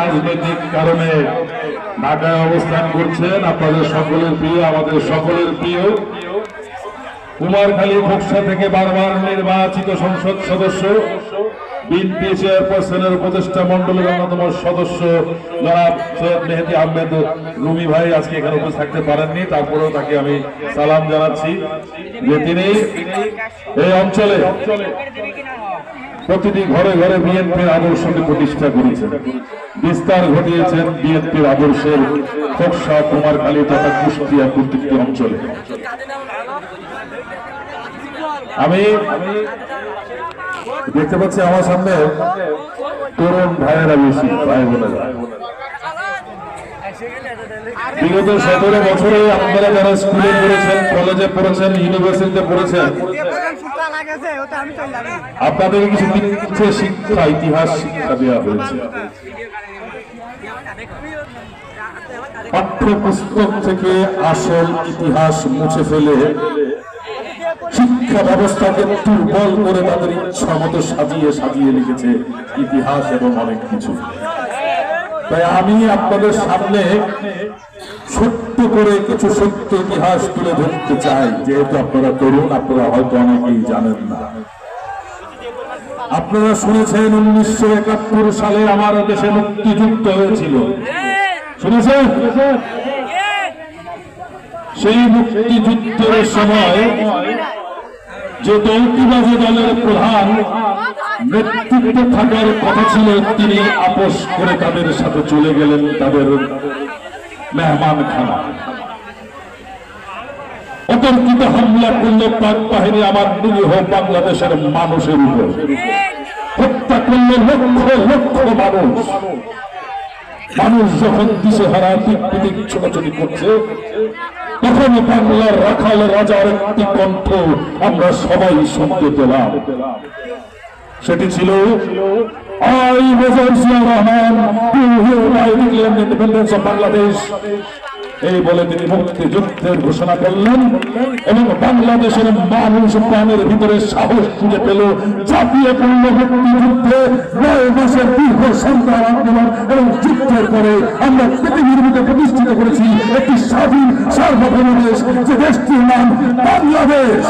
রাজনৈতিক কারণে ঢাকায় অবস্থান করছেন। আপনাদের সকলের প্রিয়, আমাদের সকলের প্রিয় কুমারখালী খোকসা থেকে বারবার নির্বাচিত সংসদ সদস্য, বিএনপি চেয়ারপারসনের উপদেষ্টা মন্ডলের অন্যতম সদস্য জনাব সৈয়দ মেহেদী আহমেদ রুমি ভাই আজকে এখানে উপস্থিত থাকতে পারেননি, তারপরেও তাকে আমি সালাম জানাচ্ছি যে তিনি এই অঞ্চলে প্রতিটি ঘরে ঘরে বিএনপির আদর্শকে প্রতিষ্ঠা করেছেন, বিস্তার ঘটিয়েছেন বিএনপির আদর্শের খোকসা, কুমারখালী তথা কুষ্টিয়া প্রত্যেকটি অঞ্চলে। আমি দেখতে পাচ্ছি আমার সামনে তরুণ ভাইয়েরা বেশি, ভাই বোনেরা। বিগত 17 বছরে আপনারা যারা স্কুলে পড়েছেন, কলেজে পড়েছেন, ইউনিভার্সিটিতে পড়েছেন, আপনাদের কিছু শিক্ষা, ইতিহাস শিক্ষা দেওয়া হয়েছে। পাঠ্যপুস্তক থেকে আসল ইতিহাস মুছে ফেলে শিক্ষা ব্যবস্থাকে দুর্বল করে তাদের ইচ্ছা মতো সাজিয়ে সাজিয়ে লিখেছে ইতিহাস এবং অনেক কিছু। তাই আমি আপনাদের সামনে সত্য করে কিছু সত্য ইতিহাস তুলে ধরতে চাই। যেহেতু আপনারা তরুণ, আপনারা হয়তো অনেকেই জানেন না। আপনারা শুনেছেন 1971 সালে আমার দেশে মুক্তিযুদ্ধ হয়েছিল, শুনেছেন? সেই মুক্তিযুদ্ধের সময় যে দৌতিবাজি দলের প্রধান নেতৃত্বে থাকার কথা ছিল, তিনি আপোষ করে তাদের সাথে চলে গেলেন তাদের মেহমান খানা। অতর্কিত হামলা করল পাক বাহিনী আমার নিরীহ বাংলাদেশের মানুষের উপর, হত্যা করল লক্ষ লক্ষ মানুষ। মানুষ যখন দিশেহারা দিক ছোটাছুটি করছে, তখন বাংলার রাখাল রাজার একটি কণ্ঠ আমরা সবাই শুনতে পেলাম। সেটি ছিল I Major Zia Rahman, who hereby declared the independence of Bangladesh. এই বলে তিনি মুক্তিযুদ্ধের ঘোষণা করলেন এবং বাংলাদেশের মানুষ প্রাণের ভিতরে সাহস খুঁজে পেল, ঝাঁপিয়ে পড়ল মুক্তিযুদ্ধে। 9 মাসের দীর্ঘ সংগ্রাম আন্দোলন এবং যুদ্ধের পরে আমরা পৃথিবীর বুকে প্রতিষ্ঠিত করেছি একটি স্বাধীন সার্বভৌম দেশ, যে দেশটির নাম বাংলাদেশ।